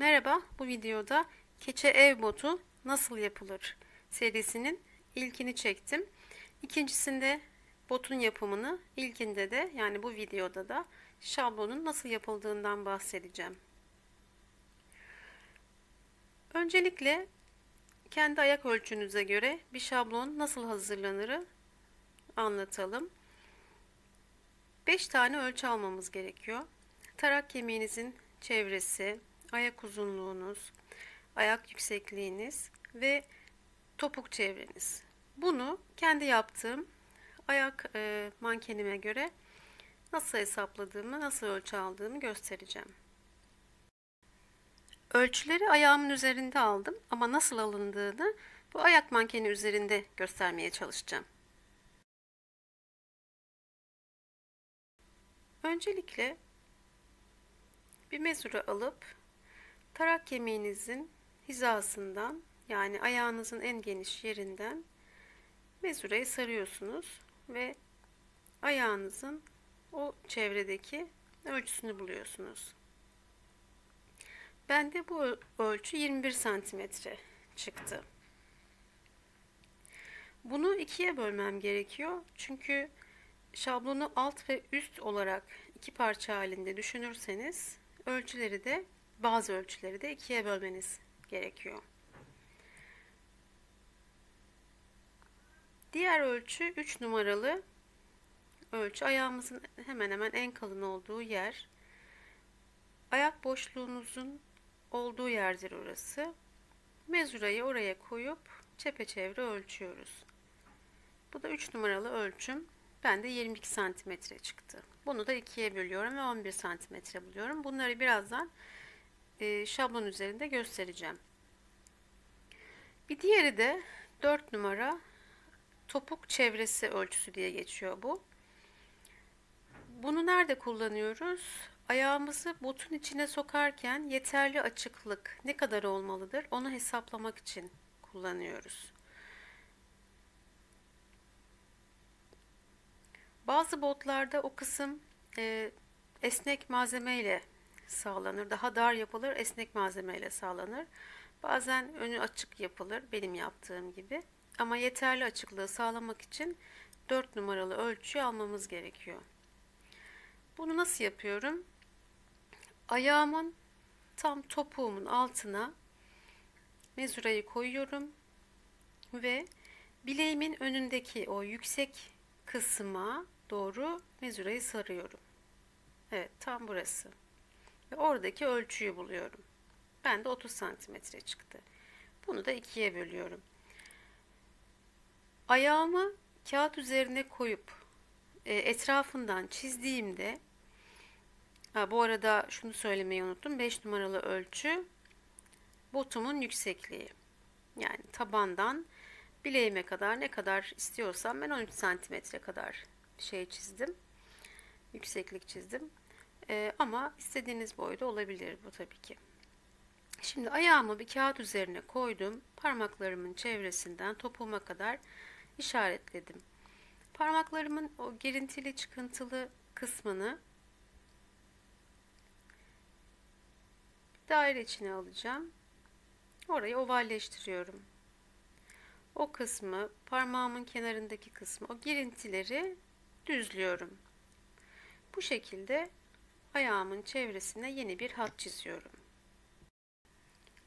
Merhaba, bu videoda keçe ev botu nasıl yapılır serisinin ilkini çektim. İkincisinde botun yapımını, ilkinde de yani bu videoda da şablonun nasıl yapıldığından bahsedeceğim. Öncelikle kendi ayak ölçünüze göre bir şablon nasıl hazırlanırı anlatalım. 5 tane ölçü almamız gerekiyor. Tarak kemiğinizin çevresi, ayak uzunluğunuz, ayak yüksekliğiniz ve topuk çevreniz. Bunu kendi yaptığım ayak mankenime göre nasıl hesapladığımı, nasıl ölçü aldığımı göstereceğim. Ölçüleri ayağımın üzerinde aldım ama nasıl alındığını bu ayak mankeni üzerinde göstermeye çalışacağım. Öncelikle bir mezura alıp tarak kemiğinizin hizasından, yani ayağınızın en geniş yerinden mezurayı sarıyorsunuz ve ayağınızın o çevredeki ölçüsünü buluyorsunuz. Bende bu ölçü 21 santimetre çıktı. Bunu ikiye bölmem gerekiyor. Çünkü şablonu alt ve üst olarak iki parça halinde düşünürseniz bazı ölçüleri de ikiye bölmeniz gerekiyor. Diğer ölçü 3 numaralı ölçü. Ayağımızın hemen hemen en kalın olduğu yer. Ayak boşluğunuzun olduğu yerdir orası. Mezurayı oraya koyup çepeçevre ölçüyoruz. Bu da 3 numaralı ölçüm. Bende 22 santimetre çıktı. Bunu da ikiye bölüyorum ve 11 santimetre buluyorum. Bunları birazdan şablon üzerinde göstereceğim. Bir diğeri de 4 numara topuk çevresi ölçüsü diye geçiyor bu. Bunu nerede kullanıyoruz? Ayağımızı botun içine sokarken yeterli açıklık ne kadar olmalıdır? Onu hesaplamak için kullanıyoruz. Bazı botlarda o kısım esnek malzemeyle sağlanır. Daha dar yapılır, esnek malzemeyle sağlanır. Bazen önü açık yapılır, benim yaptığım gibi. Ama yeterli açıklığı sağlamak için 4 numaralı ölçüyü almamız gerekiyor. Bunu nasıl yapıyorum? Ayağımın tam topuğumun altına mezurayı koyuyorum ve bileğimin önündeki o yüksek kısma doğru mezurayı sarıyorum. Evet, tam burası. Ve oradaki ölçüyü buluyorum. Bende 30 santimetre çıktı. Bunu da ikiye bölüyorum. Ayağımı kağıt üzerine koyup etrafından çizdiğimde, bu arada şunu söylemeyi unuttum. 5 numaralı ölçü botumun yüksekliği. Yani tabandan bileğime kadar ne kadar istiyorsam ben 13 santimetre kadar çizdim. Yükseklik çizdim. Ama istediğiniz boyda olabilir bu tabii ki. Şimdi ayağımı bir kağıt üzerine koydum. Parmaklarımın çevresinden topuğuma kadar işaretledim. Parmaklarımın o girintili çıkıntılı kısmını daire içine alacağım. Orayı ovalleştiriyorum. O kısmı, parmağımın kenarındaki kısmı, o girintileri düzlüyorum. Bu şekilde ayağımın çevresine yeni bir hat çiziyorum.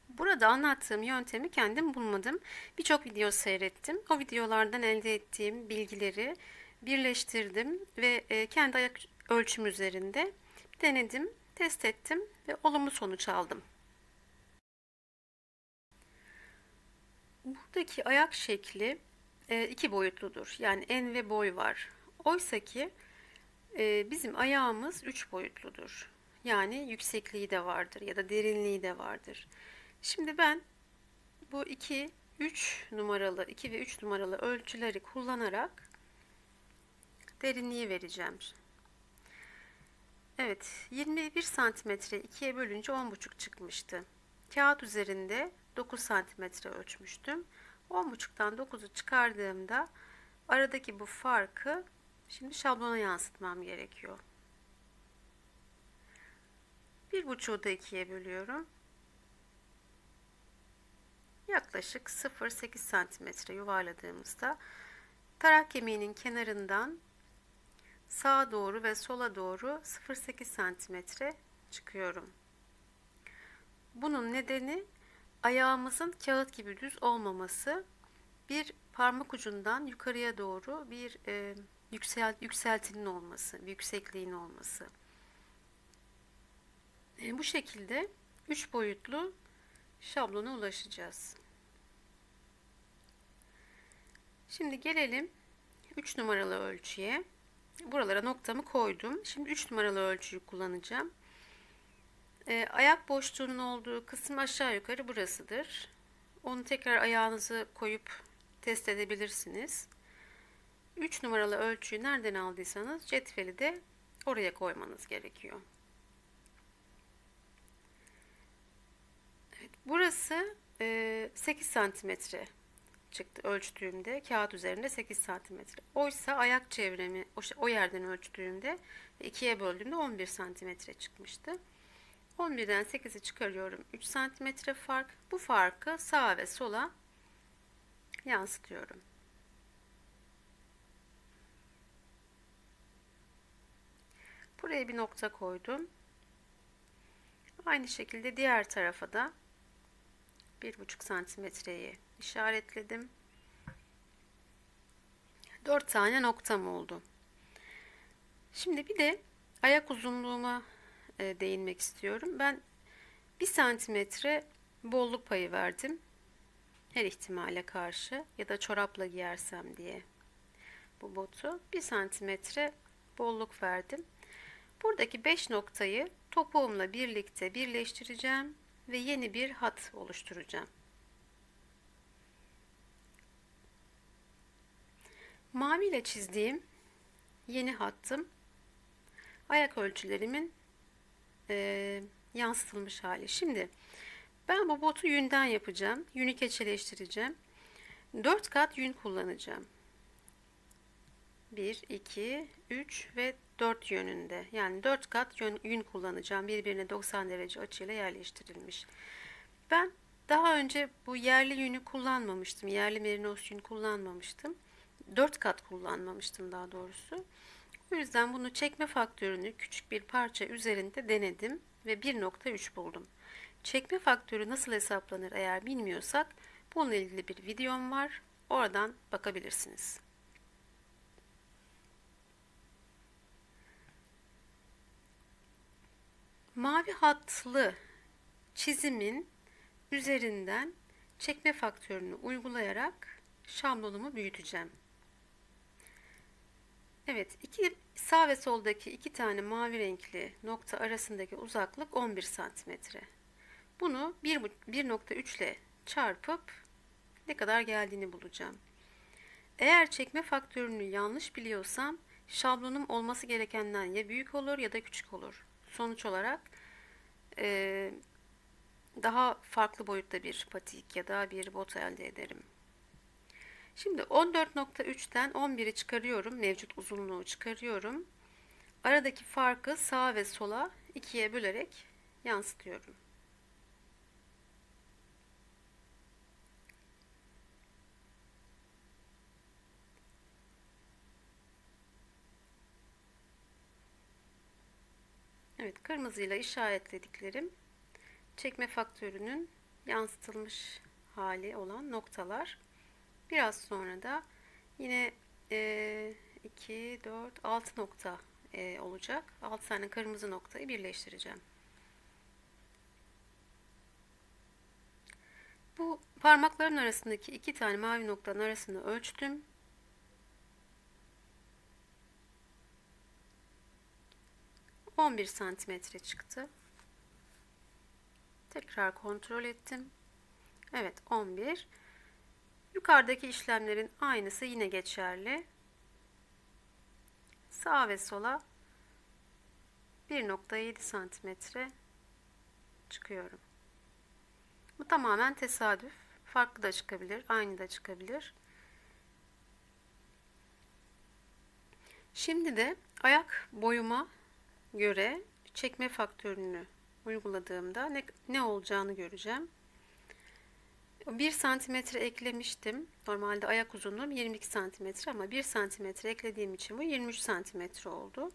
Burada anlattığım yöntemi kendim bulmadım. Birçok video seyrettim. O videolardan elde ettiğim bilgileri birleştirdim ve kendi ayak ölçüm üzerinde denedim, test ettim ve olumlu sonuç aldım. Buradaki ayak şekli iki boyutludur. Yani en ve boy var. Oysa ki bizim ayağımız 3 boyutludur. Yani yüksekliği de vardır ya da derinliği de vardır. Şimdi ben bu 2 ve 3 numaralı ölçüleri kullanarak derinliği vereceğim. Evet, 21 santimetre 2'ye bölünce 10,5 çıkmıştı. Kağıt üzerinde 9 santimetre ölçmüştüm. 10,5'tan 9'u çıkardığımda aradaki bu farkı şimdi şablona yansıtmam gerekiyor. 1,5'u da 2'ye bölüyorum. yaklaşık 0,8 santimetre yuvarladığımızda tarak kemiğinin kenarından sağa doğru ve sola doğru 0,8 santimetre çıkıyorum. Bunun nedeni ayağımızın kağıt gibi düz olmaması, bir parmak ucundan yukarıya doğru bir yükseltinin olması, bir yüksekliğin olması. Bu şekilde 3 boyutlu şablona ulaşacağız. Şimdi gelelim 3 numaralı ölçüye. Buralara noktamı koydum. Şimdi 3 numaralı ölçüyü kullanacağım. Ayak boşluğunun olduğu kısım aşağı yukarı burasıdır. Onu tekrar ayağınızı koyup test edebilirsiniz. 3 numaralı ölçüyü nereden aldıysanız cetveli de oraya koymanız gerekiyor. Evet, burası 8 santimetre çıktı ölçtüğümde. Kağıt üzerinde 8 santimetre. Oysa ayak çevremi o yerden ölçtüğümde 2'ye böldüğümde 11 santimetre çıkmıştı. 11'den 8'i çıkarıyorum. 3 santimetre fark. Bu farkı sağa ve sola yansıtıyorum. Buraya bir nokta koydum. Aynı şekilde diğer tarafa da 1,5 santimetreyi işaretledim. 4 tane noktam oldu. Şimdi bir de ayak uzunluğuma değinmek istiyorum. Ben 1 santimetre bolluk payı verdim. Her ihtimale karşı, ya da çorapla giyersem diye bu botu 1 santimetre bolluk verdim. Buradaki 5 noktayı topuğumla birlikte birleştireceğim ve yeni bir hat oluşturacağım. Mavi ile çizdiğim yeni hattım ayak ölçülerimin yansıtılmış hali. Şimdi ben bu botu yünden yapacağım. Yünü keçeleştireceğim. 4 kat yün kullanacağım. 1, 2, 3 ve 4 yönünde. Yani 4 kat yün kullanacağım. Birbirine 90 derece açıyla yerleştirilmiş. Ben daha önce bu yerli yünü kullanmamıştım. Yerli merinos yün kullanmamıştım. 4 kat kullanmamıştım daha doğrusu. O yüzden bunu çekme faktörünü küçük bir parça üzerinde denedim ve 1,3 buldum. Çekme faktörü nasıl hesaplanır eğer bilmiyorsak bununla ilgili bir videom var. Oradan bakabilirsiniz. Mavi hatlı çizimin üzerinden çekme faktörünü uygulayarak şablonumu büyüteceğim. Evet, sağ ve soldaki 2 tane mavi renkli nokta arasındaki uzaklık 11 santimetre. Bunu 1,3 ile çarpıp ne kadar geldiğini bulacağım. Eğer çekme faktörünü yanlış biliyorsam şablonum olması gerekenden ya büyük olur ya da küçük olur. Sonuç olarak daha farklı boyutta bir patik ya da bir bot elde ederim. Şimdi 14,3'ten 11'i çıkarıyorum. Mevcut uzunluğu çıkarıyorum. Aradaki farkı sağa ve sola 2'ye bölerek yansıtıyorum. Evet, kırmızıyla işaretlediklerim çekme faktörünün yansıtılmış hali olan noktalar. Biraz sonra da yine 2, 4, 6 nokta olacak. 6 tane kırmızı noktayı birleştireceğim. Bu parmakların arasındaki 2 tane mavi noktanın arasını ölçtüm. 11 santimetre çıktı. Tekrar kontrol ettim. Evet, 11. Yukarıdaki işlemlerin aynısı yine geçerli. Sağa ve sola 1,7 santimetre çıkıyorum. Bu tamamen tesadüf. Farklı da çıkabilir, aynı da çıkabilir. Şimdi de ayak boyuma göre çekme faktörünü uyguladığımda ne olacağını göreceğim. 1 santimetre eklemiştim. Normalde ayak uzunluğum 22 santimetre ama 1 santimetre eklediğim için bu 23 santimetre oldu.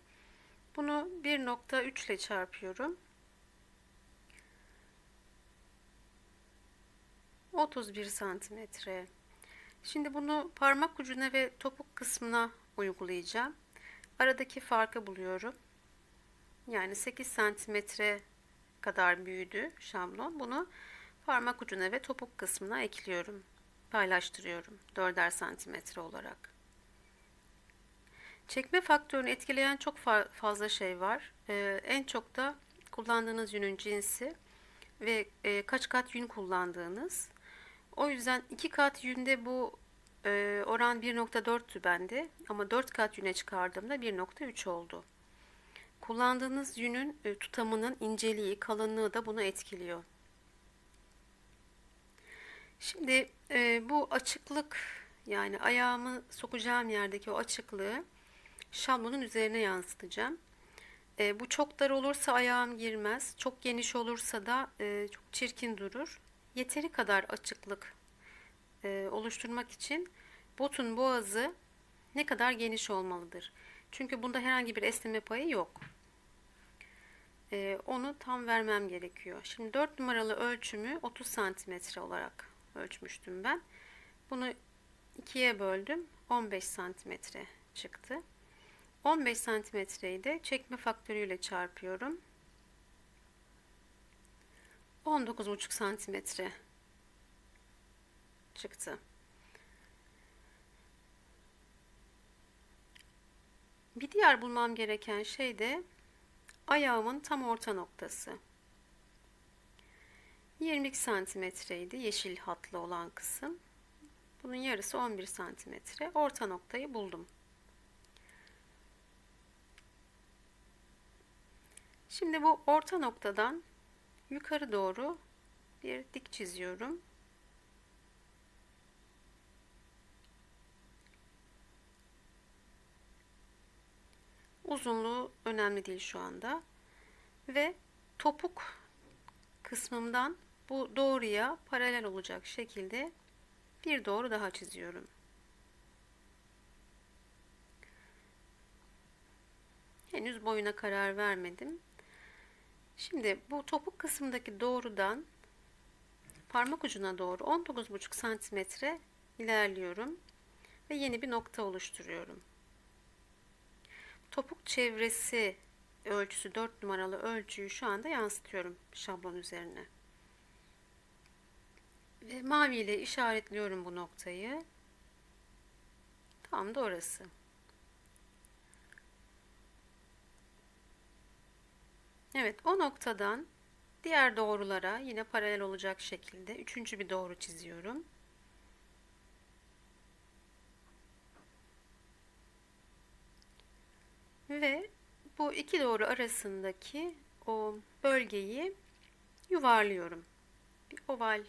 Bunu 1,3 ile çarpıyorum. 31 santimetre. Şimdi bunu parmak ucuna ve topuk kısmına uygulayacağım. Aradaki farkı buluyorum. Yani 8 santimetre kadar büyüdü şablon. Bunu parmak ucuna ve topuk kısmına ekliyorum. Paylaştırıyorum 4'er santimetre olarak. Çekme faktörünü etkileyen çok fazla şey var. En çok da kullandığınız yünün cinsi ve kaç kat yün kullandığınız. O yüzden 2 kat yünde bu oran 1,4'tü bende ama 4 kat yüne çıkardığımda 1,3 oldu. Kullandığınız yünün tutamının inceliği, kalınlığı da bunu etkiliyor. Şimdi bu açıklık, yani ayağımı sokacağım yerdeki o açıklığı şablonun üzerine yansıtacağım. Bu çok dar olursa ayağım girmez. Çok geniş olursa da çok çirkin durur. Yeteri kadar açıklık oluşturmak için botun boğazı ne kadar geniş olmalıdır? Çünkü bunda herhangi bir esneme payı yok. Onu tam vermem gerekiyor. Şimdi 4 numaralı ölçümü 30 santimetre olarak ölçmüştüm ben. Bunu 2'ye böldüm. 15 santimetre çıktı. 15 santimetreyi de çekme faktörüyle çarpıyorum. 19,5 santimetre çıktı. Bir diğer bulmam gereken şey de ayağımın tam orta noktası. 22 santimetreydi yeşil hatlı olan kısım. Bunun yarısı 11 santimetre. Orta noktayı buldum. Şimdi bu orta noktadan yukarı doğru bir dik çiziyorum. Uzunluğu önemli değil şu anda. Ve topuk kısmımdan bu doğruya paralel olacak şekilde bir doğru daha çiziyorum. Henüz boyuna karar vermedim. Şimdi bu topuk kısmındaki doğrudan parmak ucuna doğru 19,5 santimetre ilerliyorum ve yeni bir nokta oluşturuyorum. Topuk çevresi ölçüsü 4 numaralı ölçüyü şu anda yansıtıyorum şablon üzerine. Ve mavi ile işaretliyorum bu noktayı. Tam da orası. Evet, o noktadan diğer doğrulara yine paralel olacak şekilde üçüncü bir doğru çiziyorum. Ve bu iki doğru arasındaki o bölgeyi yuvarlıyorum. Bir oval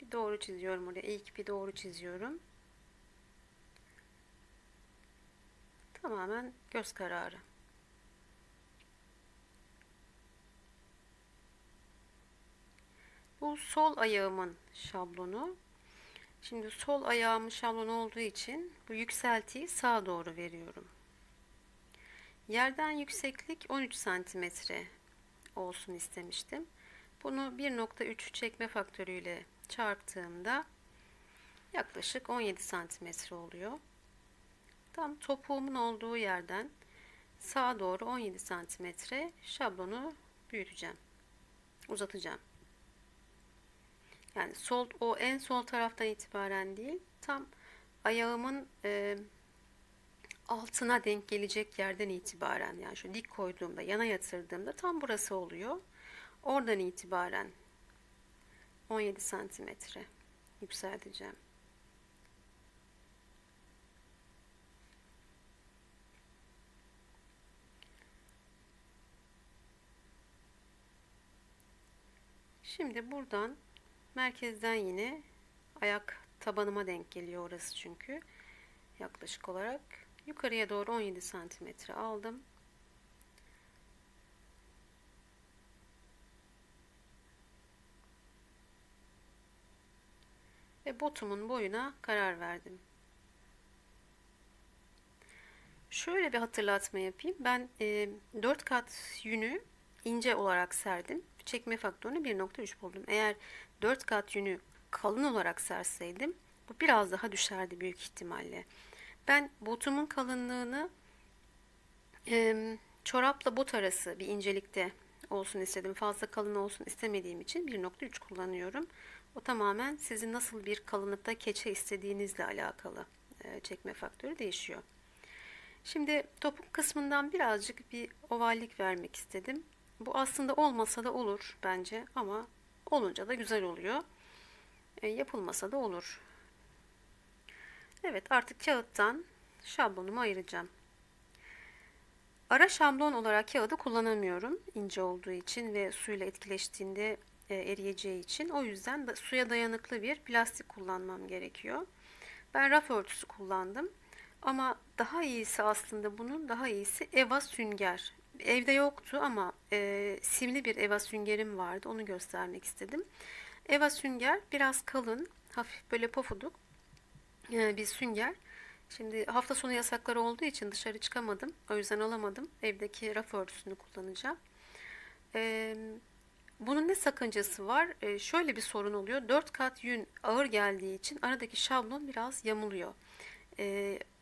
bir doğru çiziyorum oraya. İlk bir doğru çiziyorum. Tamamen göz kararı. Bu sol ayağımın şablonu. Şimdi sol ayağımın şablonu olduğu için bu yükseltiyi sağa doğru veriyorum. Yerden yükseklik 13 santimetre olsun istemiştim. Bunu 1,3 çekme faktörüyle çarptığımda yaklaşık 17 santimetre oluyor. Tam topuğumun olduğu yerden sağa doğru 17 santimetre şablonu büyüteceğim. Uzatacağım. Yani o en sol taraftan itibaren değil, tam ayağımın altına denk gelecek yerden itibaren, yani şu dik koyduğumda, yana yatırdığımda tam burası oluyor. Oradan itibaren 17 santimetre yükselteceğim. Şimdi buradan merkezden yine ayak tabanıma denk geliyor orası çünkü. Yaklaşık olarak yukarıya doğru 17 santimetre aldım. ve botumun boyuna karar verdim. Şöyle bir hatırlatma yapayım. Ben 4 kat yünü ince olarak serdim. Çekme faktörünü 1,3 buldum. Eğer 4 kat yünü kalın olarak serseydim bu biraz daha düşerdi büyük ihtimalle. Ben botumun kalınlığını çorapla bot arası bir incelikte olsun istedim. Fazla kalın olsun istemediğim için 1,3 kullanıyorum. O tamamen sizin nasıl bir kalınlıkta keçe istediğinizle alakalı. Çekme faktörü değişiyor. Şimdi topuk kısmından birazcık bir ovallik vermek istedim. Bu aslında olmasa da olur bence ama olunca da güzel oluyor. Yapılmasa da olur. Evet, artık kağıttan şablonumu ayıracağım. Ara şablon olarak kağıdı kullanamıyorum ince olduğu için ve suyla etkileştiğinde eriyeceği için. O yüzden suya dayanıklı bir plastik kullanmam gerekiyor. Ben raf örtüsü kullandım. Ama daha iyisi, aslında bunun daha iyisi Eva sünger. Evde yoktu ama simli bir Eva süngerim vardı. Onu göstermek istedim. Eva sünger biraz kalın, hafif böyle pofuduk bir sünger. Şimdi hafta sonu yasakları olduğu için dışarı çıkamadım. O yüzden alamadım. Evdeki raf örtüsünü kullanacağım. Bunun ne sakıncası var? Şöyle bir sorun oluyor. 4 kat yün ağır geldiği için aradaki şablon biraz yamuluyor.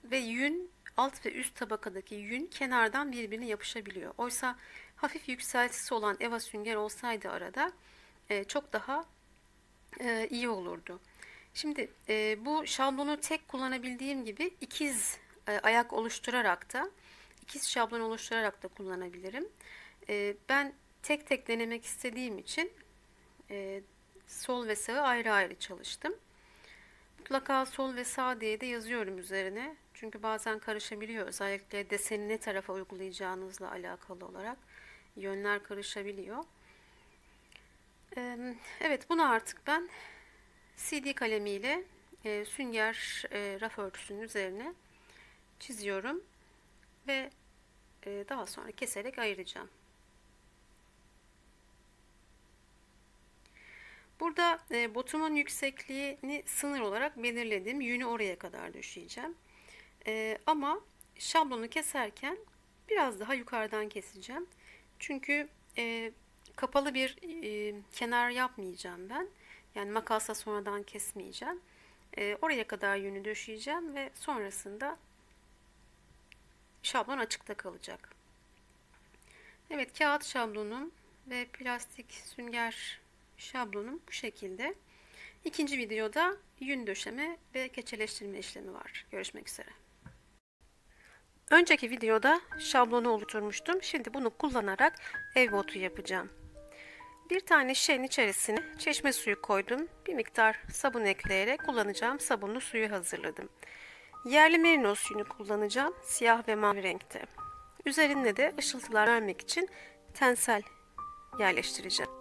Ve yün, alt ve üst tabakadaki yün kenardan birbirine yapışabiliyor. Oysa hafif yükseltisi olan Eva sünger olsaydı arada çok daha iyi olurdu. Şimdi bu şablonu tek kullanabildiğim gibi ikiz ayak oluşturarak da, ikiz şablon oluşturarak da kullanabilirim. Ben tek tek denemek istediğim için sol ve sağı ayrı ayrı çalıştım. Mutlaka sol ve sağ diye de yazıyorum üzerine. Çünkü bazen karışabiliyor. Özellikle deseni ne tarafa uygulayacağınızla alakalı olarak yönler karışabiliyor. Evet, bunu artık ben CD kalemiyle sünger raf örtüsünün üzerine çiziyorum ve daha sonra keserek ayıracağım. Burada botumun yüksekliğini sınır olarak belirledim. Yünü oraya kadar döşeyeceğim. Ama şablonu keserken biraz daha yukarıdan keseceğim. Çünkü kapalı bir kenar yapmayacağım ben. Yani makasla sonradan kesmeyeceğim. Oraya kadar yünü döşeyeceğim ve sonrasında şablon açıkta kalacak. Evet, kağıt şablonum ve plastik sünger şablonum bu şekilde. İkinci videoda yün döşeme ve keçeleştirme işlemi var. Görüşmek üzere. Önceki videoda şablonu oluşturmuştum. Şimdi bunu kullanarak ev botu yapacağım. Bir tane şişenin içerisine çeşme suyu koydum. Bir miktar sabun ekleyerek kullanacağım sabunlu suyu hazırladım. Yerli merinos yünü kullanacağım. Siyah ve mavi renkte. Üzerinde de ışıltılar vermek için tensel yerleştireceğim.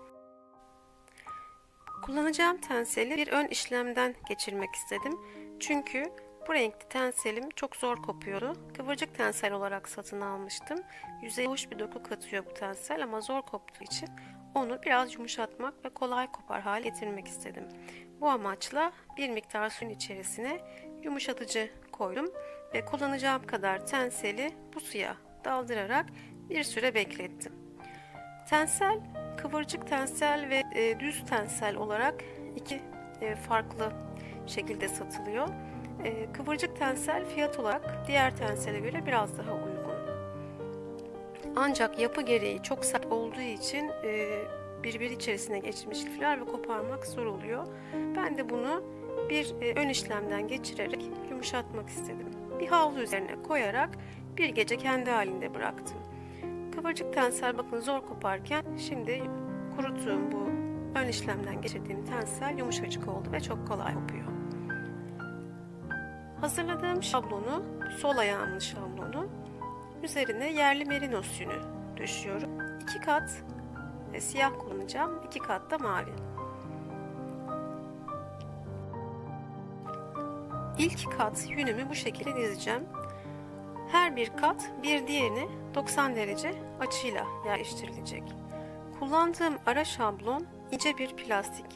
Kullanacağım tenseli bir ön işlemden geçirmek istedim. Çünkü bu renkli tenselim çok zor kopuyordu. Kıvırcık tensel olarak satın almıştım. Yüzeye hoş bir doku katıyor bu tensel ama zor koptuğu için onu biraz yumuşatmak ve kolay kopar hale getirmek istedim. Bu amaçla bir miktar suyun içerisine yumuşatıcı koydum ve kullanacağım kadar tenseli bu suya daldırarak bir süre beklettim. Tensel, kıvırcık tensel ve düz tensel olarak iki farklı şekilde satılıyor. Kıvırcık tensel fiyat olarak diğer tensele göre biraz daha uygun. Ancak yapı gereği çok sert olduğu için birbiri içerisine geçmiş lifler ve koparmak zor oluyor. Ben de bunu bir ön işlemden geçirerek yumuşatmak istedim. Bir havlu üzerine koyarak bir gece kendi halinde bıraktım. Kıvırcık tensel bakın zor koparken şimdi kuruttuğum bu ön işlemden geçirdiğim tensel yumuşacık oldu ve çok kolay kopuyor. Hazırladığım şablonu, sol ayağımın şablonu, üzerine yerli merinos yünü döşüyorum. 2 kat siyah kullanacağım, 2 kat da mavi. İlk kat yünümü bu şekilde dizeceğim. Her bir kat bir diğerine 90 derece açıyla yerleştirilecek. Kullandığım ara şablon ince bir plastik.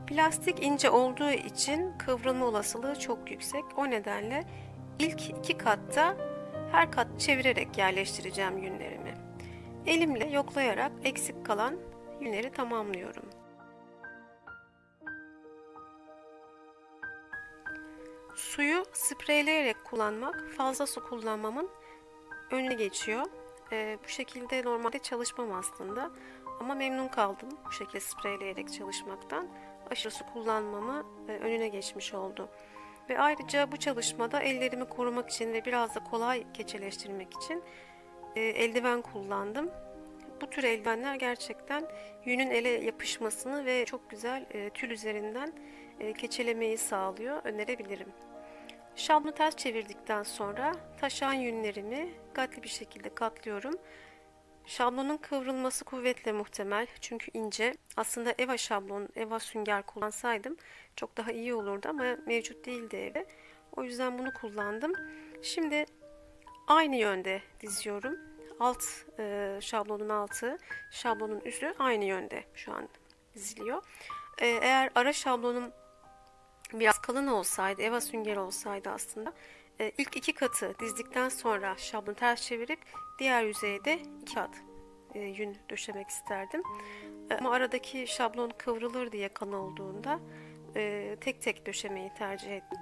Plastik ince olduğu için kıvrılma olasılığı çok yüksek. O nedenle ilk 2 katta her kat çevirerek yerleştireceğim yünlerimi. Elimle yoklayarak eksik kalan yünleri tamamlıyorum. Suyu spreyleyerek kullanmak fazla su kullanmamın önüne geçiyor. Bu şekilde normalde çalışmam aslında. Ama memnun kaldım bu şekilde spreyleyerek çalışmaktan. Aşırı su kullanmamı önüne geçmiş oldu. Ve ayrıca bu çalışmada ellerimi korumak için ve biraz da kolay keçeleştirmek için eldiven kullandım. Bu tür eldivenler gerçekten yünün ele yapışmasını ve çok güzel tül üzerinden keçelemeyi sağlıyor. Önerebilirim. Şablonu ters çevirdikten sonra taşan yünlerimi dikkatli bir şekilde katlıyorum. Şablonun kıvrılması kuvvetle muhtemel çünkü ince. Aslında EVA şablon, EVA sünger kullansaydım çok daha iyi olurdu ama mevcut değildi evde. O yüzden bunu kullandım. Şimdi aynı yönde diziyorum. Şablonun altı, şablonun üstü aynı yönde şu an diziliyor. Eğer ara şablonum biraz kalın olsaydı, EVA sünger olsaydı aslında ilk 2 katı dizdikten sonra şablonu ters çevirip diğer yüzeyde 2 kat yün döşemek isterdim. Ama aradaki şablon kıvrılır diye kalın olduğunda tek tek döşemeyi tercih ettim.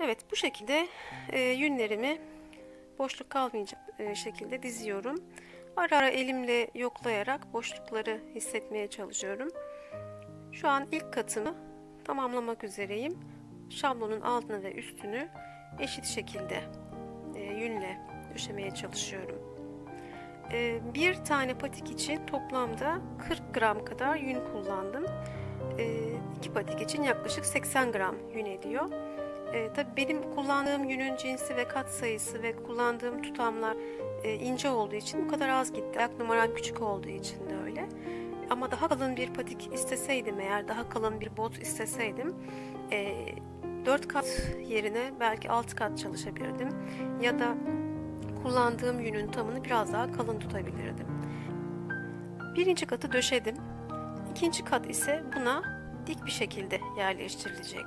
Evet, bu şekilde yünlerimi boşluk kalmayacak şekilde diziyorum. Ara ara elimle yoklayarak boşlukları hissetmeye çalışıyorum. Şu an ilk katımı tamamlamak üzereyim. Şablonun altını ve üstünü eşit şekilde yünle döşemeye çalışıyorum. Bir tane patik için toplamda 40 gram kadar yün kullandım. 2 patik için yaklaşık 80 gram yün ediyor. Tabii benim kullandığım yünün cinsi ve kat sayısı ve kullandığım tutamlar ince olduğu için bu kadar az gitti. Ayak numaram küçük olduğu için de öyle. Ama daha kalın bir patik isteseydim, eğer daha kalın bir bot isteseydim 4 kat yerine belki 6 kat çalışabilirdim. Ya da kullandığım yünün tamını biraz daha kalın tutabilirdim. Birinci katı döşedim. İkinci kat ise buna dik bir şekilde yerleştirilecek.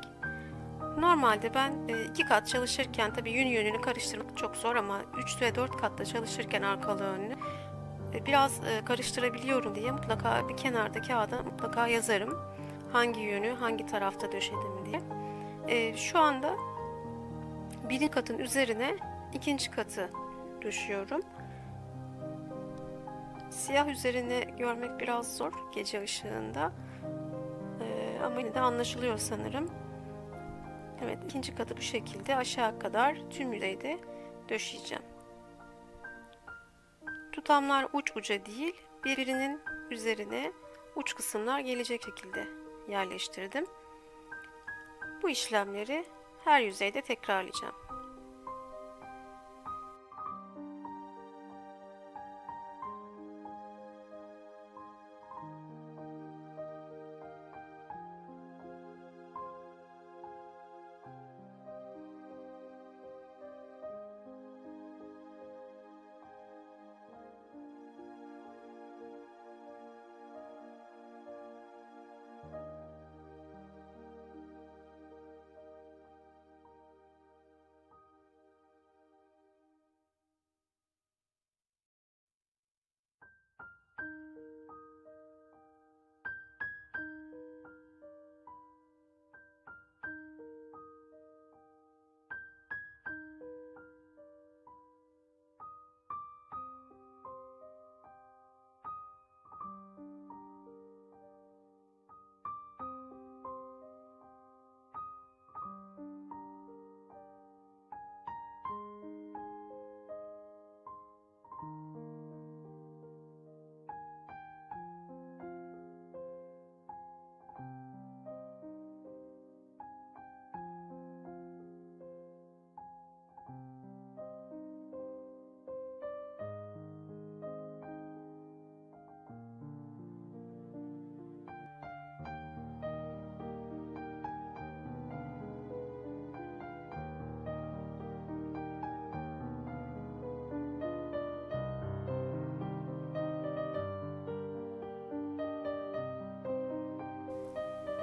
Normalde ben 2 kat çalışırken tabii yönünü karıştırmak çok zor ama 3 ve 4 katta çalışırken arkalı önlü biraz karıştırabiliyorum diye mutlaka bir kenarda kağıda mutlaka yazarım. Hangi yönü hangi tarafta döşedim diye. Şu anda birinci katın üzerine ikinci katı döşüyorum. Siyah üzerine görmek biraz zor gece ışığında. Ama yine de anlaşılıyor sanırım. Evet, ikinci katı bu şekilde aşağı kadar tüm yüzeyde döşeyeceğim. Tutamlar uç uca değil, birbirinin üzerine uç kısımlar gelecek şekilde yerleştirdim. Bu işlemleri her yüzeyde tekrarlayacağım.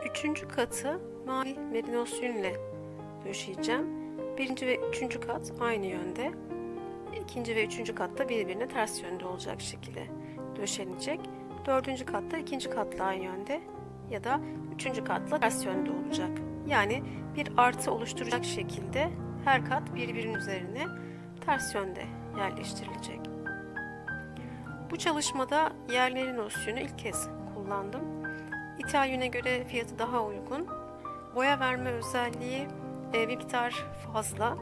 Üçüncü katı mavi merinos yünle döşeyeceğim. Birinci ve üçüncü kat aynı yönde. İkinci ve üçüncü kat da birbirine ters yönde olacak şekilde döşenecek. Dördüncü katta ikinci katla aynı yönde ya da üçüncü katla ters yönde olacak. Yani bir artı oluşturacak şekilde her kat birbirinin üzerine ters yönde yerleştirilecek. Bu çalışmada yerli merinos yünü ilk kez kullandım. İthal yüne göre fiyatı daha uygun. Boya verme özelliği bir miktar fazla.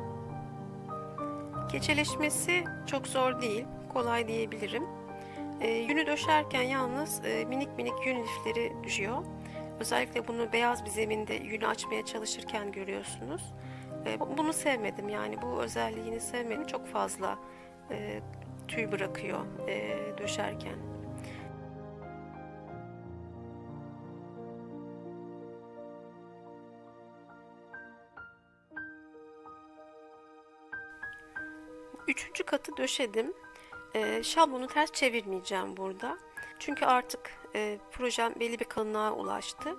Keçeleşmesi çok zor değil, kolay diyebilirim. Yünü döşerken yalnız minik minik yün lifleri düşüyor. Özellikle bunu beyaz bir zeminde yünü açmaya çalışırken görüyorsunuz. Bunu sevmedim, yani bu özelliğini sevmedim. Çok fazla tüy bırakıyor döşerken. Üçüncü katı döşedim. Şablonu ters çevirmeyeceğim burada. Çünkü artık projem belli bir kalınlığa ulaştı.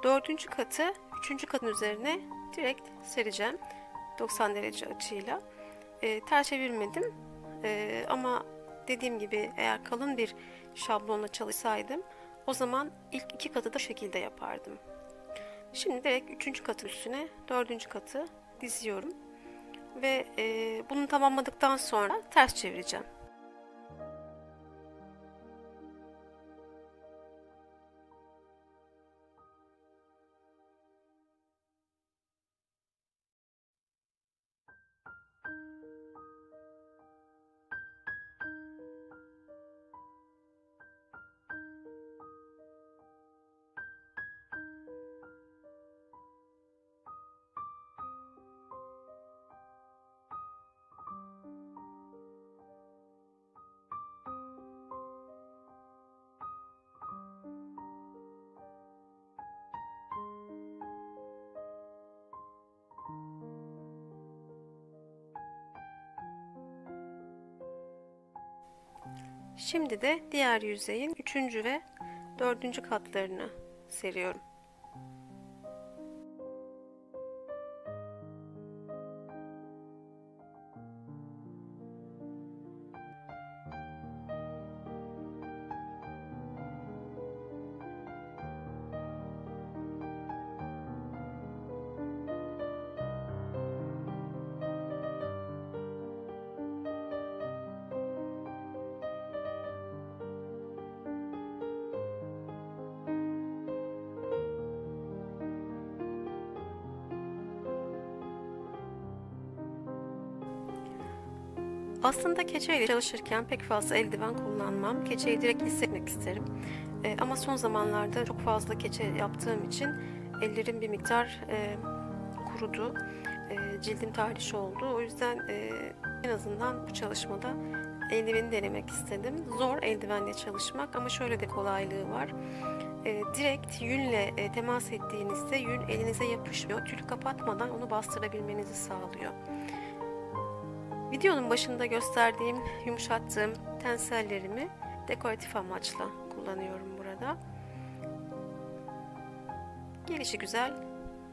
Dördüncü katı üçüncü katın üzerine direkt sereceğim. 90 derece açıyla. Ters çevirmedim. Ama dediğim gibi eğer kalın bir şablonla çalışsaydım o zaman ilk iki katı da şekilde yapardım. Şimdi direkt üçüncü katın üstüne dördüncü katı diziyorum. Ve bunu tamamladıktan sonra ters çevireceğim. Şimdi de diğer yüzeyin üçüncü ve dördüncü katlarını seriyorum. Aslında keçeyle çalışırken pek fazla eldiven kullanmam. Keçeyi direkt hissetmek isterim. Ama son zamanlarda çok fazla keçe yaptığım için ellerim bir miktar kurudu. Cildim tahriş oldu. O yüzden en azından bu çalışmada eldiveni denemek istedim. Zor eldivenle çalışmak ama şöyle de kolaylığı var. Direkt yünle temas ettiğinizde yün elinize yapışmıyor. Tülü kapatmadan onu bastırabilmenizi sağlıyor. Videonun başında gösterdiğim, yumuşattığım tensellerimi dekoratif amaçla kullanıyorum burada. Gelişi güzel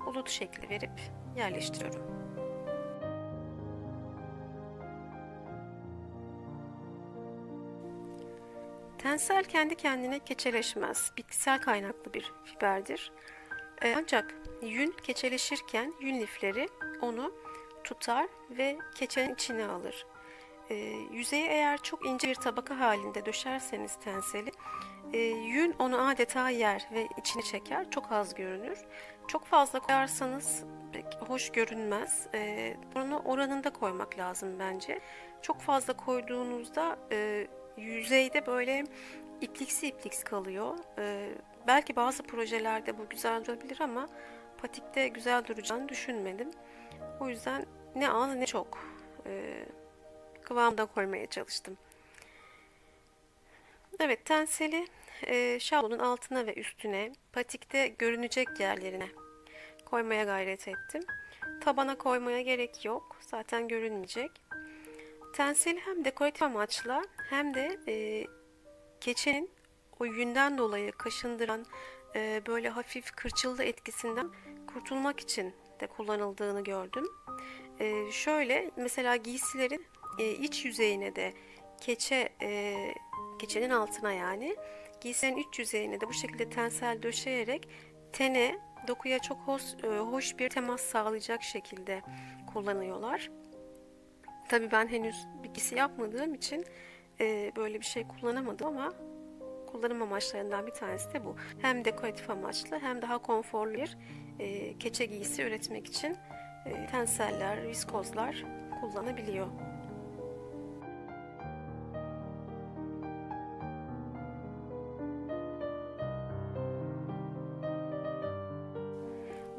bulut şekli verip yerleştiriyorum. Tensel kendi kendine keçeleşmez. Bitkisel kaynaklı bir fiberdir. Ancak yün keçeleşirken yün lifleri onu tutar ve keçenin içine alır. Yüzeye eğer çok ince bir tabaka halinde döşerseniz tenseli, yün onu adeta yer ve içine çeker, çok az görünür. Çok fazla koyarsanız pek hoş görünmez. Bunu oranında koymak lazım bence. Çok fazla koyduğunuzda yüzeyde böyle ipliksi ipliksi kalıyor. Belki bazı projelerde bu güzel durabilir ama patikte güzel duracağını düşünmedim. O yüzden ne az ne çok kıvamda koymaya çalıştım. Evet, tenseli şablonun altına ve üstüne, patikte görünecek yerlerine koymaya gayret ettim. Tabana koymaya gerek yok. Zaten görünmeyecek. Tenseli hem dekoratif amaçla hem de keçenin o yünden dolayı kaşındıran böyle hafif kırçıllı etkisinden kurtulmak için de kullanıldığını gördüm. Şöyle mesela giysilerin iç yüzeyine de keçenin altına yani giysilerin iç yüzeyine de bu şekilde tensel döşeyerek tene, dokuya çok hoş bir temas sağlayacak şekilde kullanıyorlar. Tabii ben henüz bir giysi yapmadığım için böyle bir şey kullanamadım ama kullanım amaçlarından bir tanesi de bu. Hem dekoratif amaçlı hem daha konforlu bir keçe giysisi üretmek için tenseller, viskozlar kullanabiliyor.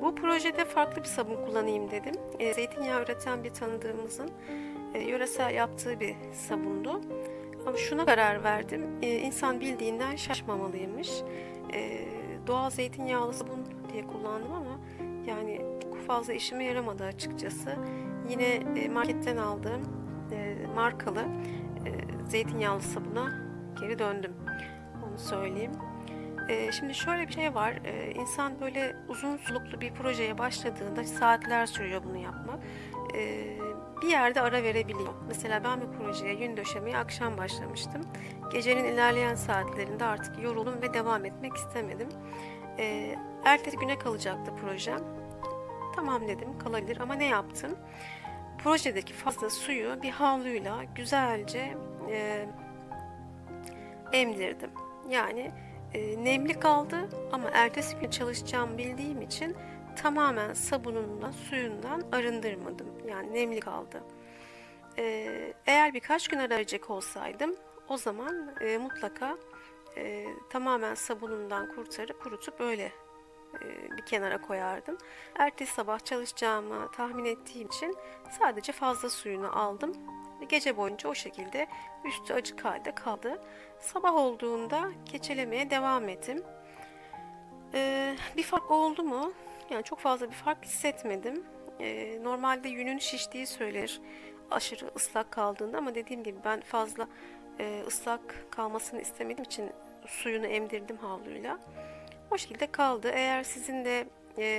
Bu projede farklı bir sabun kullanayım dedim. Zeytinyağı üreten bir tanıdığımızın yöresel yaptığı bir sabundu. Ama şuna karar verdim. İnsan bildiğinden şaşmamalıymış. Doğal zeytinyağlı sabun diye kullandım ama yani çok fazla işime yaramadı açıkçası. Yine marketten aldığım markalı zeytinyağlı sabuna geri döndüm. Onu söyleyeyim. Şimdi şöyle bir şey var. İnsan böyle uzun soluklu bir projeye başladığında saatler sürüyor bunu yapmak. Bir yerde ara verebiliyor. Mesela ben bir projeye yün döşemeye akşam başlamıştım. Gecenin ilerleyen saatlerinde artık yoruldum ve devam etmek istemedim. Ertesi güne kalacaktı projem. Tamam dedim, kalabilir ama ne yaptım? Projedeki fazla suyu bir havluyla güzelce emdirdim. Yani nemli kaldı ama ertesi gün çalışacağımı bildiğim için tamamen sabunundan, suyundan arındırmadım. Yani nemli kaldı. Eğer birkaç gün ara verecek olsaydım o zaman mutlaka tamamen sabunundan kurtarıp kurutup öyle bir kenara koyardım. Ertesi sabah çalışacağımı tahmin ettiğim için sadece fazla suyunu aldım. Gece boyunca o şekilde üstü açık halde kaldı. Sabah olduğunda keçelemeye devam ettim. Bir fark oldu mu? Yani çok fazla bir fark hissetmedim. Normalde yünün şiştiği söylenir aşırı ıslak kaldığında ama dediğim gibi ben fazla ıslak kalmasını istemediğim için suyunu emdirdim havluyla. O şekilde kaldı. Eğer sizin de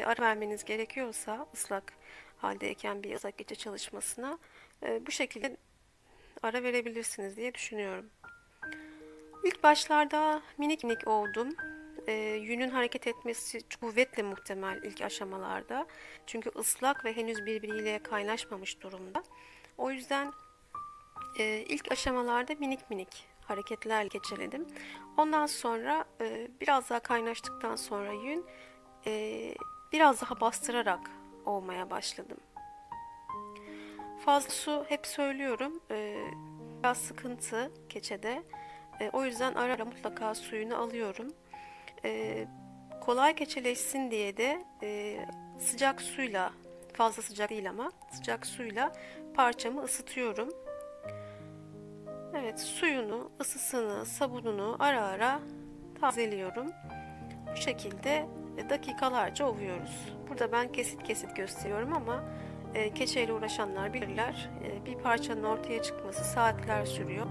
ara vermeniz gerekiyorsa ıslak haldeyken bir ıslak gece çalışmasına bu şekilde ara verebilirsiniz diye düşünüyorum. İlk başlarda minik minik oldum. Yünün hareket etmesi kuvvetle muhtemel ilk aşamalarda. Çünkü ıslak ve henüz birbiriyle kaynaşmamış durumda. O yüzden ilk aşamalarda minik minik hareketlerle geçeledim. Ondan sonra biraz daha kaynaştıktan sonra yün biraz daha bastırarak olmaya başladım. Fazla su hep söylüyorum. Biraz sıkıntı keçede. O yüzden ara ara mutlaka suyunu alıyorum. Kolay keçeleşsin diye de sıcak suyla, fazla sıcak değil ama sıcak suyla parçamı ısıtıyorum. Evet, suyunu, ısısını, sabununu ara ara tazeliyorum. Bu şekilde dakikalarca ovuyoruz. Burada ben kesit kesit gösteriyorum ama keçeyle uğraşanlar bilirler. Bir parçanın ortaya çıkması saatler sürüyor.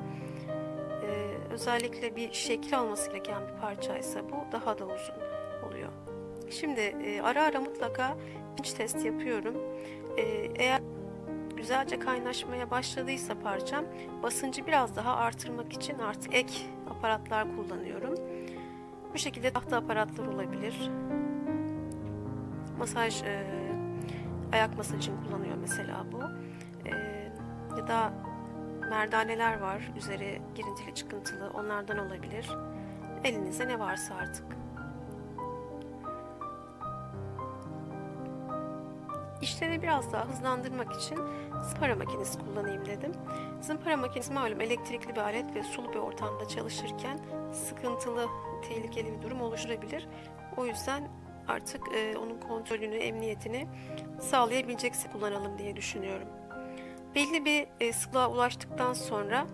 Özellikle bir şekil alması gereken bir parçaysa bu daha da uzun oluyor. Şimdi ara ara mutlaka pinç test yapıyorum. Eğer güzelce kaynaşmaya başladıysa parçam basıncı biraz daha artırmak için artık ek aparatlar kullanıyorum. Bu şekilde tahta aparatlar olabilir. Masaj, ayak masajını kullanıyor mesela bu. Ya da merdaneler var. Üzeri girintili çıkıntılı. Onlardan olabilir. Elinizde ne varsa artık. İşleri biraz daha hızlandırmak için zımpara makinesi kullanayım dedim. Zımpara makinesi malum elektrikli bir alet ve sulu bir ortamda çalışırken sıkıntılı, tehlikeli bir durum oluşturabilir. O yüzden artık onun kontrolünü, emniyetini sağlayabilecekse kullanalım diye düşünüyorum. Belli bir sıklığa ulaştıktan sonra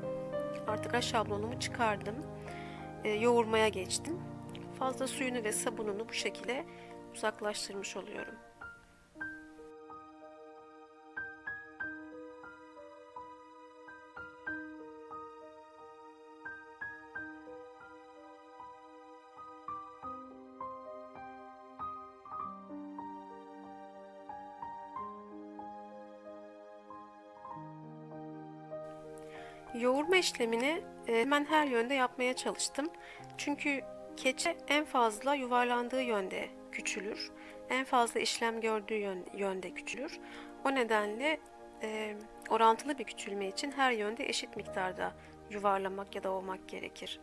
artık şablonumu çıkardım. Yoğurmaya geçtim. Fazla suyunu ve sabununu bu şekilde uzaklaştırmış oluyorum. Yoğurma işlemini hemen her yönde yapmaya çalıştım. Çünkü keçe en fazla yuvarlandığı yönde küçülür. En fazla işlem gördüğü yönde küçülür. O nedenle orantılı bir küçülme için her yönde eşit miktarda yuvarlamak ya da ovmak gerekir.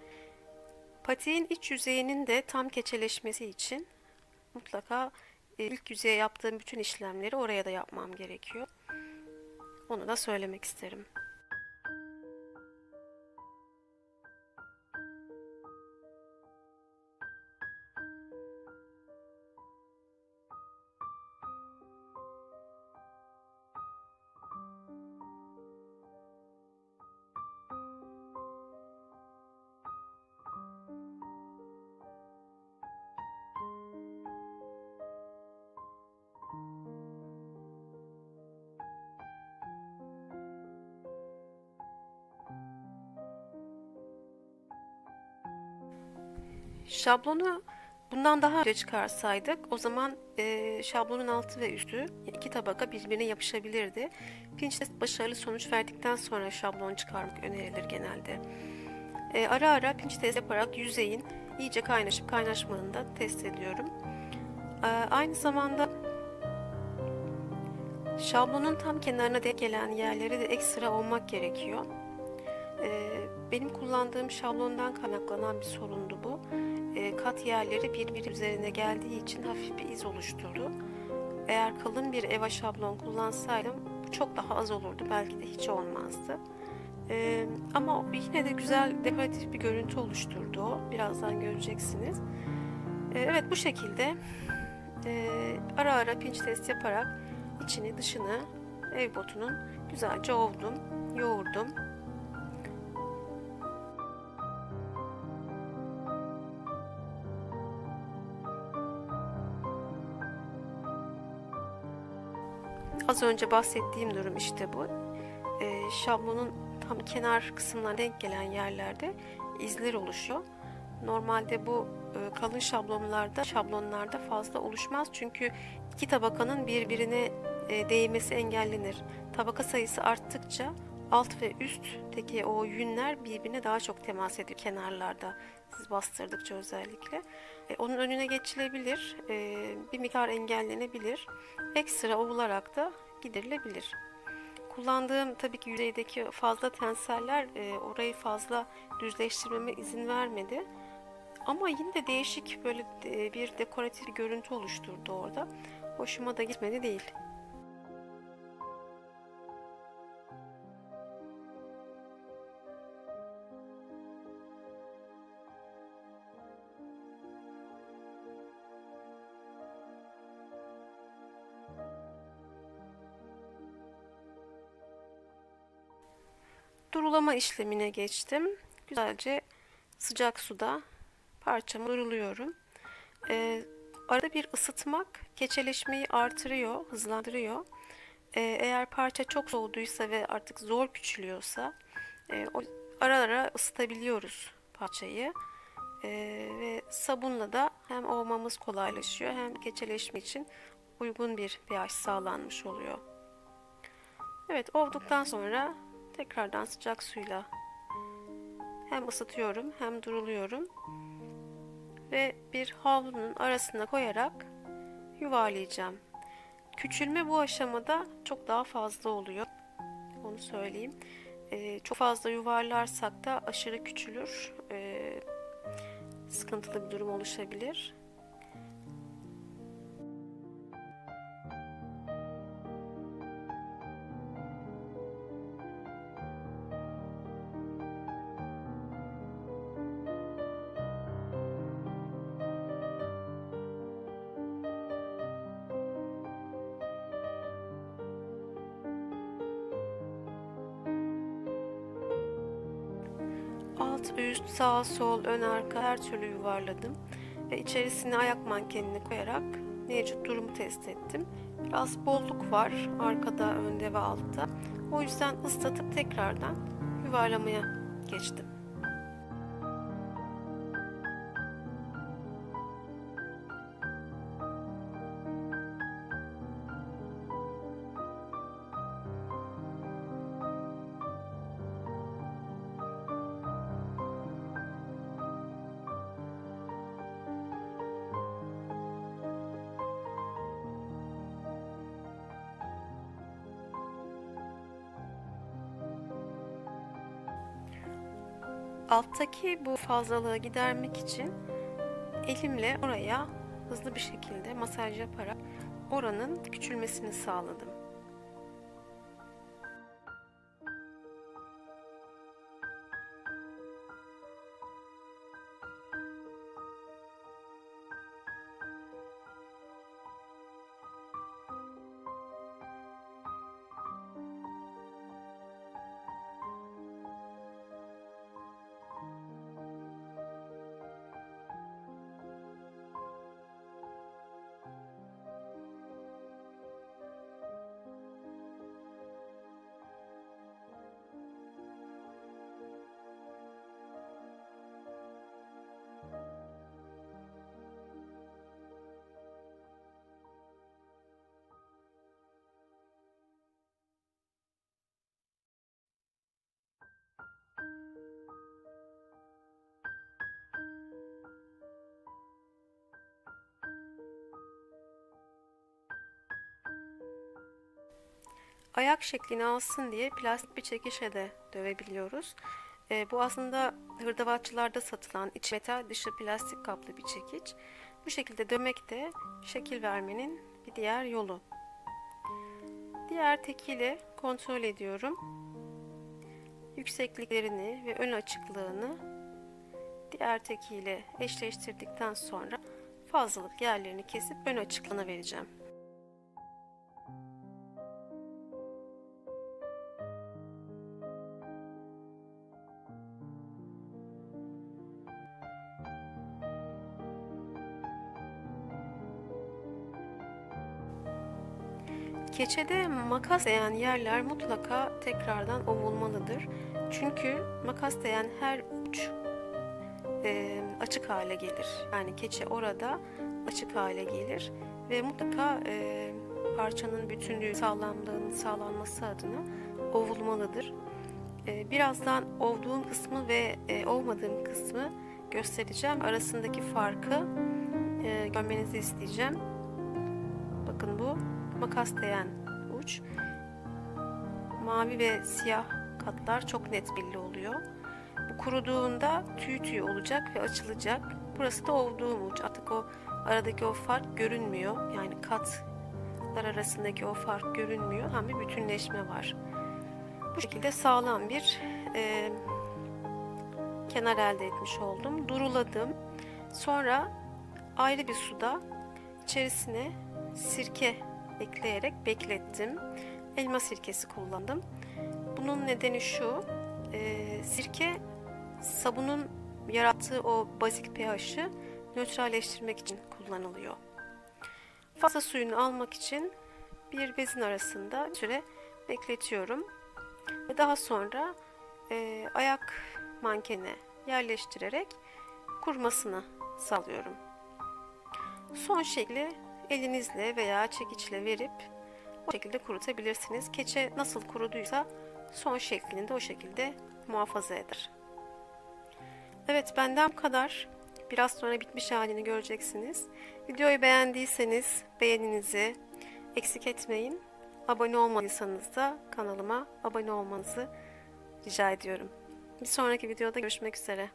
Patiğin iç yüzeyinin de tam keçeleşmesi için mutlaka ilk yüzeye yaptığım bütün işlemleri oraya da yapmam gerekiyor. Onu da söylemek isterim. Şablonu bundan daha önce çıkarsaydık o zaman şablonun altı ve üstü iki tabaka birbirine yapışabilirdi. Pinterest başarılı sonuç verdikten sonra şablon çıkarmak önerilir genelde. Ara ara pinç test yaparak yüzeyin iyice kaynaşıp kaynaşmadığını da test ediyorum. Aynı zamanda şablonun tam kenarına denk gelen yerleri de ekstra olmak gerekiyor. Benim kullandığım şablondan kaynaklanan bir sorundu bu. Kat yerleri birbiri üzerine geldiği için hafif bir iz oluşturdu. Eğer kalın bir eva şablon kullansaydım bu çok daha az olurdu. Belki de hiç olmazdı. Ama yine de güzel dekoratif bir görüntü oluşturdu o. Birazdan göreceksiniz. Evet, bu şekilde ara ara pinç test yaparak içini dışını ev botunun güzelce ovdum, yoğurdum. Az önce bahsettiğim durum işte bu. Şablonun tam kenar kısımlarına denk gelen yerlerde izler oluşuyor. Normalde bu kalın şablonlarda fazla oluşmaz. Çünkü iki tabakanın birbirine değmesi engellenir. Tabaka sayısı arttıkça alt ve üstteki o yünler birbirine daha çok temas ediyor kenarlarda. Siz bastırdıkça özellikle. Onun önüne geçilebilir. Bir miktar engellenebilir. Ekstra ovularak da giderilebilir. Kullandığım tabii ki yüzeydeki fazla tenseller orayı fazla düzleştirmeme izin vermedi. Ama yine de değişik böyle bir dekoratif bir görüntü oluşturdu orada. Hoşuma da gitmedi değil. Durulama işlemine geçtim. Güzelce sıcak suda parçamı duruluyorum. Arada bir ısıtmak keçeleşmeyi artırıyor, hızlandırıyor. Eğer parça çok soğuduysa ve artık zor küçülüyorsa ara ara ısıtabiliyoruz parçayı. Ve sabunla da hem ovmamız kolaylaşıyor hem keçeleşme için uygun bir pH sağlanmış oluyor. Evet, ovduktan sonra tekrardan sıcak suyla hem ısıtıyorum hem duruluyorum ve bir havlunun arasına koyarak yuvarlayacağım. Küçülme bu aşamada çok daha fazla oluyor. Onu söyleyeyim. Çok fazla yuvarlarsak da aşırı küçülür. Sıkıntılı bir durum oluşabilir. Alt, üst, sağ, sol, ön, arka her türlü yuvarladım. Ve içerisine ayak mankenini koyarak mevcut durumu test ettim. Biraz bolluk var arkada, önde ve altta. O yüzden ıslatıp tekrardan yuvarlamaya geçtim. Alttaki bu fazlalığı gidermek için elimle oraya hızlı bir şekilde masaj yaparak oranın küçülmesini sağladım. Ayak şeklini alsın diye plastik bir çekişe de dövebiliyoruz. Bu aslında hırdavatçılarda satılan iç metal dışı plastik kaplı bir çekiç. Bu şekilde dövmek de şekil vermenin bir diğer yolu. Diğer tekiyle kontrol ediyorum. Yüksekliklerini ve ön açıklığını diğer tekiyle eşleştirdikten sonra fazlalık yerlerini kesip ön açıklığına vereceğim. Keçede makas değen yerler mutlaka tekrardan ovulmalıdır. Çünkü makas değen her uç açık hale gelir. Yani keçe orada açık hale gelir ve mutlaka parçanın bütünlüğü, sağlamlığının sağlanması adına ovulmalıdır. Birazdan ovduğum kısmı ve ovmadığım kısmı göstereceğim. Arasındaki farkı görmenizi isteyeceğim. Bakın bu makas değen uç. Mavi ve siyah katlar çok net belli oluyor. Bu kuruduğunda tüy tüy olacak ve açılacak. Burası da ovduğum uç. Artık o aradaki o fark görünmüyor. Yani katlar arasındaki o fark görünmüyor. Hem bir bütünleşme var. Bu şekilde sağlam bir kenar elde etmiş oldum. Duruladım. Sonra ayrı bir suda içerisine sirke ekleyerek beklettim. Elma sirkesi kullandım. Bunun nedeni şu, sirke sabunun yarattığı o bazik pH'ı nötralleştirmek için kullanılıyor. Fazla suyunu almak için bir bezin arasında bir süre bekletiyorum. Ve daha sonra ayak mankene yerleştirerek kurumasını sağlıyorum. Son şekli elinizle veya çekiçle verip o şekilde kurutabilirsiniz. Keçe nasıl kuruduysa son şeklini de o şekilde muhafaza eder. Evet, benden bu kadar. Biraz sonra bitmiş halini göreceksiniz. Videoyu beğendiyseniz beğeninizi eksik etmeyin. Abone olmadıysanız da kanalıma abone olmanızı rica ediyorum. Bir sonraki videoda görüşmek üzere.